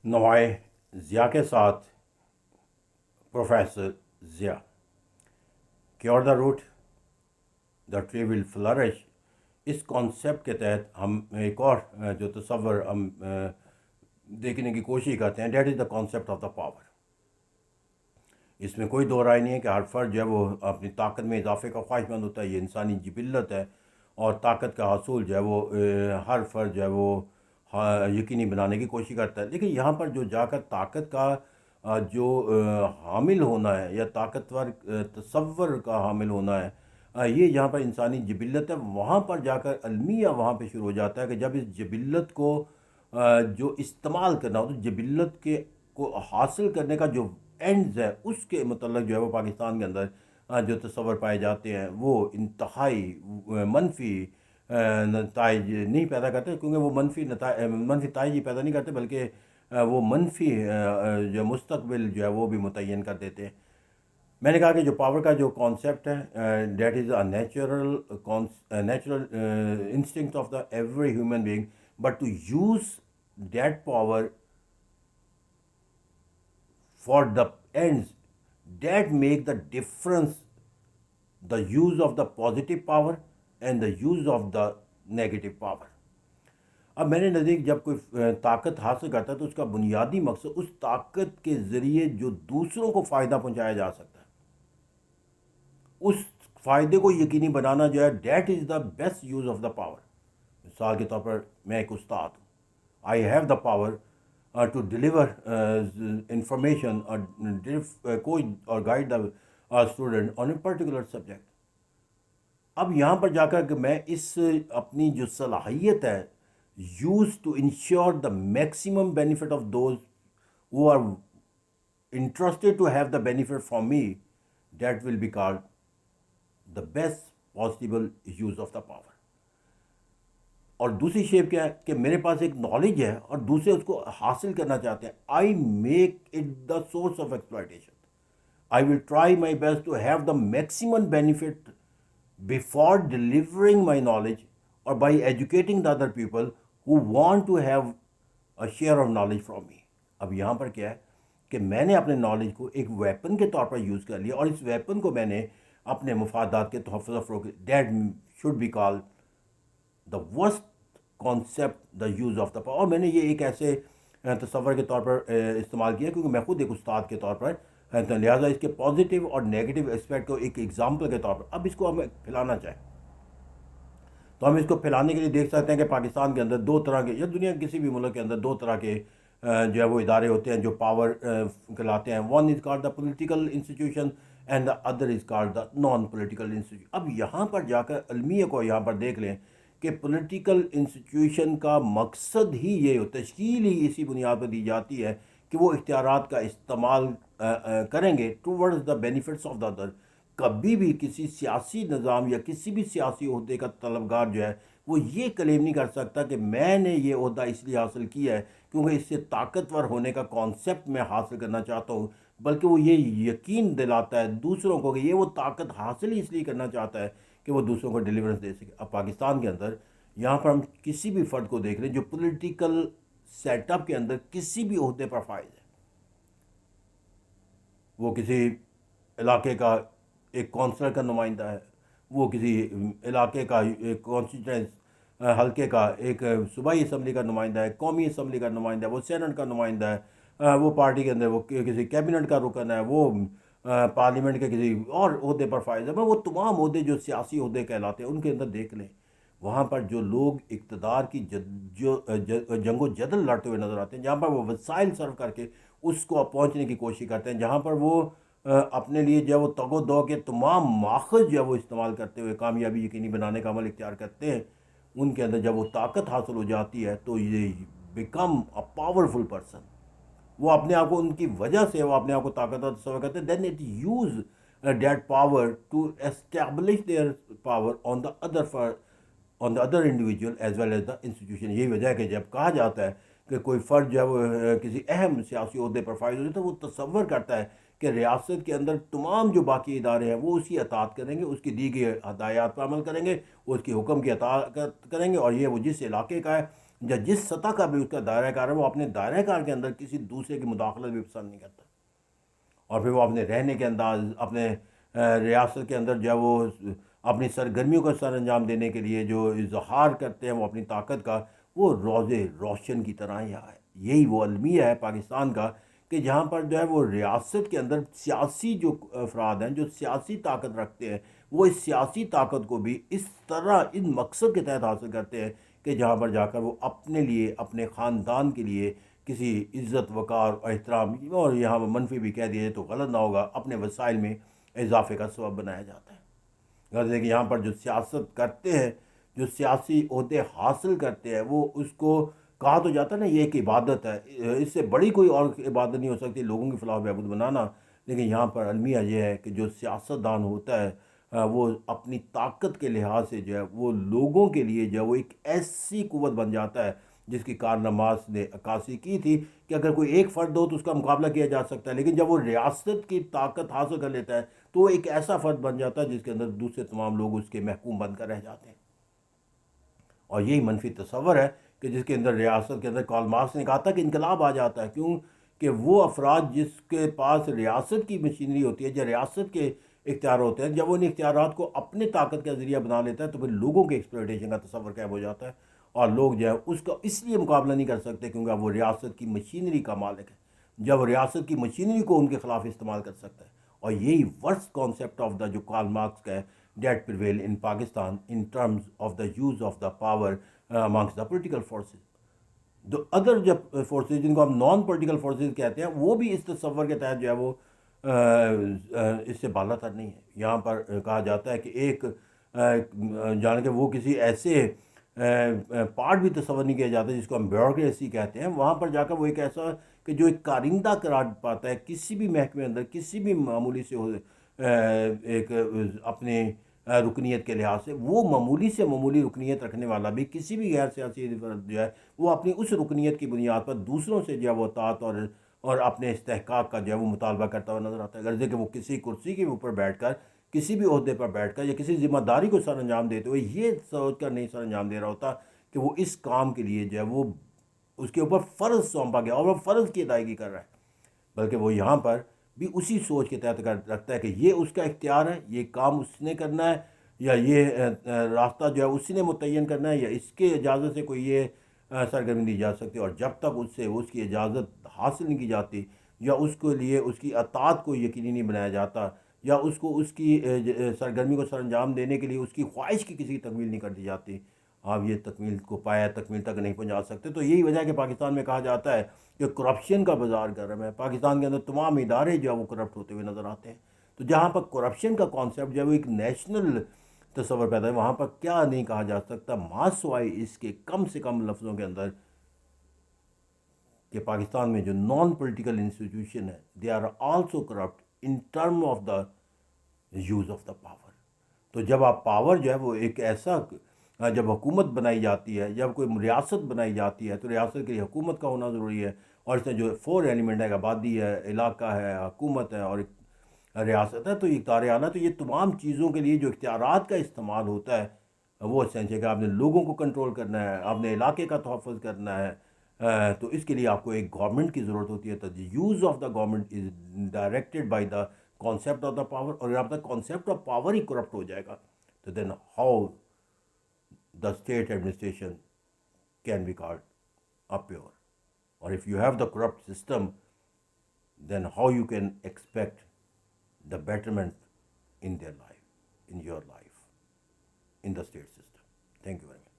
نوائے ضیاء کے ساتھ professor Zia cure the root the tree will flourish. اس کانسیپٹ کے تحت ہم ایک اور جو تصور ہم دیکھنے کی کوشش کرتے ہیں، that is the concept of the power. اس میں کوئی دو رائے نہیں ہے کہ ہر فرد جو ہے وہ اپنی طاقت میں اضافے کا خواہش مند ہوتا ہے. یہ انسانی جبلت ہے، اور طاقت کا حصول جو ہے وہ ہر فرد جو ہے وہ یقینی بنانے کی کوشش کرتا ہے. لیکن یہاں پر جو جا کر طاقت کا جو حامل ہونا ہے یا طاقتور تصور کا حامل ہونا ہے، یہ جہاں پر انسانی جبلت ہے، وہاں پر جا کر المیہ وہاں پہ شروع ہو جاتا ہے کہ جب اس جبلت کو جو استعمال کرنا ہو، تو جبلت کے کو حاصل کرنے کا جو اینڈز ہے، اس کے متعلق جو ہے وہ پاکستان کے اندر جو تصور پائے جاتے ہیں وہ انتہائی منفی نتائج نہیں پیدا کرتے. کیونکہ وہ منفی نتائج ہی پیدا نہیں کرتے، بلکہ وہ منفی جو مستقبل جو ہے وہ بھی متعین کر دیتے ہیں. میں نے کہا کہ جو پاور کا جو کانسیپٹ ہے، that is a natural instinct of the every human being, but to use that power for the ends that make the difference, the use of the positive power and the use of the negative power. اب میرے نزدیک جب کوئی طاقت حاصل کرتا ہے تو اس کا بنیادی مقصد اس طاقت کے ذریعے جو دوسروں کو فائدہ پہنچایا جا سکتا ہے، اس فائدے کو یقینی بنانا جو ہے، that is the best use of the power. مثال کے طور پر میں ایک استاد ہوں، I have the power to deliver information اور کوچ اور guide the student on a particular subject. اب یہاں پر جا کر کہ میں اس اپنی جو صلاحیت ہے use to ensure the maximum benefit of those who are interested to have the benefit from me, that will be called the best possible use of the power. اور دوسری شیپ کیا ہے کہ میرے پاس ایک نالج ہے اور دوسرے اس کو حاصل کرنا چاہتے ہیں. I make it the source of exploitation. I will try my best to have the maximum benefit before delivering my knowledge or by educating the other people who want to have a share of knowledge from me. اب یہاں پر کیا ہے کہ میں نے اپنے knowledge کو ایک ویپن کے طور پر یوز کر لیا، اور اس ویپن کو میں نے اپنے مفادات کے تحفظ و فروغ. That should be call the worst concept the use of the power. اور میں نے یہ ایک ایسے تصور کے طور پر استعمال کیا کیونکہ میں خود ایک استاد کے طور پر، لہٰذا اس کے پازیٹیو اور نیگیٹو اسپیکٹ کو ایک ایگزامپل کے طور پر اب اس کو ہمیں پھیلانا چاہیں تو ہم اس کو پھیلانے کے لیے دیکھ سکتے ہیں کہ پاکستان کے اندر دو طرح کے، یا دنیا کے کسی بھی ملک کے اندر دو طرح کے جو ہے وہ ادارے ہوتے ہیں جو پاور کہلاتے ہیں. One is called the political institution and the other is called the naan political institution. اب یہاں پر جا کر المیہ کو یہاں پر دیکھ لیں کہ پولیٹیکل انسٹیٹیوشن کا مقصد ہی یہ ہو، تشکیل ہی اسی بنیاد پر دی جاتی ہے کہ وہ اختیارات کا استعمال کریں گے towards the benefits of the other. کبھی بھی کسی سیاسی نظام یا کسی بھی سیاسی عہدے کا طلبگار جو ہے وہ یہ کلیم نہیں کر سکتا کہ میں نے یہ عہدہ اس لیے حاصل کیا ہے کیونکہ اس سے طاقتور ہونے کا کانسیپٹ میں حاصل کرنا چاہتا ہوں، بلکہ وہ یہ یقین دلاتا ہے دوسروں کو کہ یہ وہ طاقت حاصل ہی اس لیے کرنا چاہتا ہے کہ وہ دوسروں کو ڈیلیورنس دے سکے. اب پاکستان کے اندر یہاں پر ہم کسی بھی فرد کو دیکھ لیں جو پولیٹیکل سیٹ اپ کے اندر کسی بھی عہدے پر فائز ہے، وہ کسی علاقے کا ایک کونسلر کا نمائندہ ہے، وہ کسی علاقے کا ایک کانسٹیٹوئنس حلقے کا ایک صوبائی اسمبلی کا نمائندہ ہے، قومی اسمبلی کا نمائندہ ہے، وہ سینٹ کا نمائندہ ہے، وہ پارٹی کے اندر وہ کسی کیبنٹ کا رکن ہے، وہ پارلیمنٹ کے کسی اور عہدے پر فائز ہے. وہ تمام عہدے جو سیاسی عہدے کہلاتے ہیں ان کے اندر دیکھ لیں، وہاں پر جو لوگ اقتدار کی جنگ و جدل لڑتے ہوئے نظر آتے ہیں، جہاں پر وہ وسائل صرف کر کے اس کو پہنچنے کی کوشش کرتے ہیں، جہاں پر وہ اپنے لیے جو ہے وہ تگ و دو کے تمام ماخذ جو ہے وہ استعمال کرتے ہوئے کامیابی یقینی بنانے کا عمل اختیار کرتے ہیں، ان کے اندر جب وہ طاقت حاصل ہو جاتی ہے تو یہ بیکم اے پاورفل پرسن. وہ اپنے آپ کو ان کی وجہ سے وہ اپنے آپ کو طاقتور تصور کرتے ہیں. Then it use that power to establish their power on the other individual as well as the institution. یہی وجہ ہے کہ جب کہا جاتا ہے کہ کوئی فرد جو ہے وہ کسی اہم سیاسی عہدے پر فائز ہو جاتا ہے تو وہ تصور کرتا ہے کہ ریاست کے اندر تمام جو باقی ادارے ہیں وہ اس کی اطاعت کریں گے، اس کی دی گئی ہدایات پر عمل کریں گے، اس کی حکم کی اطاعت کریں گے، اور یہ وہ جس علاقے کا ہے یا جس سطح کا بھی اس کا دائرہ کار ہے، وہ اپنے دائرہ کار کے اندر کسی دوسرے کی مداخلت بھی پسند نہیں کرتا، اور پھر وہ اپنے رہنے کے انداز، اپنے ریاست کے اندر جو ہے وہ اپنی سرگرمیوں کا سر انجام دینے کے لیے جو اظہار کرتے ہیں وہ اپنی طاقت کا، وہ روز روشن کی طرح یہاں ہے۔ یہی وہ المیہ ہے پاکستان کا کہ جہاں پر جو ہے وہ ریاست کے اندر سیاسی جو افراد ہیں جو سیاسی طاقت رکھتے ہیں، وہ اس سیاسی طاقت کو بھی اس طرح ان مقصد کے تحت حاصل کرتے ہیں کہ جہاں پر جا کر وہ اپنے لیے، اپنے خاندان کے لیے کسی عزت وقار اور احترام، اور یہاں منفی بھی کہہ دیے تو غلط نہ ہوگا، اپنے وسائل میں اضافے کا سبب بنایا جاتا ہے۔ غرض ہے کہ یہاں پر جو سیاست کرتے ہیں، جو سیاسی عہدے حاصل کرتے ہیں، وہ اس کو کہا تو جاتا ہے نا یہ ایک عبادت ہے، اس سے بڑی کوئی اور عبادت نہیں ہو سکتی لوگوں کی فلاح و بہبود بنانا۔ لیکن یہاں پر المیہ یہ ہے کہ جو سیاست دان ہوتا ہے وہ اپنی طاقت کے لحاظ سے جو ہے وہ لوگوں کے لیے جو ہے وہ ایک ایسی قوت بن جاتا ہے جس کی کارنامات نے عکاسی کی تھی کہ اگر کوئی ایک فرد ہو تو اس کا مقابلہ کیا جا سکتا ہے، لیکن جب وہ ریاست کی طاقت حاصل کر لیتا ہے تو وہ ایک ایسا فرد بن جاتا ہے جس کے اندر دوسرے تمام لوگ اس کے محکوم بن کر رہ جاتے ہیں۔ اور یہی منفی تصور ہے کہ جس کے اندر ریاست کے اندر کارل مارکس نے کہا تھا کہ انقلاب آ جاتا ہے، کیوں کہ وہ افراد جس کے پاس ریاست کی مشینری ہوتی ہے یا ریاست کے اختیار ہوتے ہیں، جب وہ ان اختیارات کو اپنے طاقت کا ذریعہ بنا لیتا ہے تو پھر لوگوں کے ایکسپلویٹیشن کا تصور قائم ہو جاتا ہے، اور لوگ جو ہے اس کا اس لیے مقابلہ نہیں کر سکتے کیونکہ وہ ریاست کی مشینری کا مالک ہے، جب ریاست کی مشینری کو ان کے خلاف استعمال کر سکتا ہے۔ اور یہی ورسٹ کانسیپٹ آف دا جو کارل مارکس کا ہے that prevail in Pakistan in terms of the use of the power amongst the political forces. جو ادر جب فورسز جن کو ہم نان پولیٹیکل فورسز کہتے ہیں وہ بھی اس تصور کے تحت جو ہے وہ اس سے بالا تر نہیں ہے۔ یہاں پر کہا جاتا ہے کہ ایک جان کہ وہ کسی ایسے پارٹ بھی تصور نہیں کیا جاتا جس کو ہم بیوروکریسی کہتے ہیں، وہاں پر جا کر وہ ایک ایسا کہ جو ایک کارندہ قرار پاتا ہے کسی بھی محکمے اندر کسی بھی معمولی سے ایک اپنے رکنیت کے لحاظ سے، وہ معمولی سے معمولی رکنیت رکھنے والا بھی کسی بھی غیر سیاسی فرد جو ہے وہ اپنی اس رکنیت کی بنیاد پر دوسروں سے جو ہے وہ اطاعت اور اپنے استحقاق کا جو ہے وہ مطالبہ کرتا ہوا نظر آتا ہے، غرض ہے کہ وہ کسی کرسی کے اوپر بیٹھ کر، کسی بھی عہدے پر بیٹھ کر یا کسی ذمہ داری کو سر انجام دیتے ہوئے یہ سوچ کر نہیں سر انجام دے رہا ہوتا کہ وہ اس کام کے لیے جو ہے وہ اس کے اوپر فرض سونپا گیا اور وہ فرض کی ادائیگی کر رہا ہے، بلکہ وہ یہاں پر بھی اسی سوچ کے تحت رکھتا ہے کہ یہ اس کا اختیار ہے، یہ کام اس نے کرنا ہے، یا یہ راستہ جو ہے اسی نے متعین کرنا ہے، یا اس کے اجازت سے کوئی یہ سرگرمی دی جا سکتی، اور جب تک اس سے اس کی اجازت حاصل نہیں کی جاتی یا اس کے لیے اس کی اطاعت کو یقینی نہیں بنایا جاتا یا اس کو اس کی سرگرمی کو سر انجام دینے کے لیے اس کی خواہش کی کسی تکمیل نہیں کر دی جاتی، آپ یہ تکمیل کو پایا تکمیل تک نہیں پہنچا سکتے۔ تو یہی وجہ ہے کہ پاکستان میں کہا جاتا ہے کہ کرپشن کا بازار گرم ہے، پاکستان کے اندر تمام ادارے جو ہے وہ کرپٹ ہوتے ہوئے نظر آتے ہیں۔ تو جہاں پر کرپشن کا کانسیپٹ جو ہے وہ ایک نیشنل تصور پیدا ہے، وہاں پر کیا نہیں کہا جا سکتا ماں سوائے اس کے کم سے کم لفظوں کے اندر کہ پاکستان میں جو نان پولیٹیکل انسٹیٹیوشن ہے they are also corrupt in term of the use of the power. تو جب آپ پاور جو ہے وہ ایک ایسا جب حکومت بنائی جاتی ہے، جب کوئی ریاست بنائی جاتی ہے تو ریاست کے لیے حکومت کا ہونا ضروری ہے، اور اس میں جو فور ایلیمنٹ ہے، آبادی ہے، علاقہ ہے، حکومت ہے اور ریاست ہے، تو اقتدار اعلیٰ، تو یہ تمام چیزوں کے لیے جو اختیارات کا استعمال ہوتا ہے وہ اسینشل ہے کہ آپ نے لوگوں کو کنٹرول کرنا ہے، آپ نے علاقے کا تحفظ کرنا ہے، تو اس کے لیے آپ کو ایک گورنمنٹ کی ضرورت ہوتی ہے۔ تو use of the government is directed by the concept of the power, اور اگر آپ کا کانسیپٹ آف پاور ہی کرپٹ ہو جائے گا تو then how the state administration can be called a pure. Or if you have the corrupt system, then how you can expect the betterment in their life, in your life, in the state system. Thank you very much.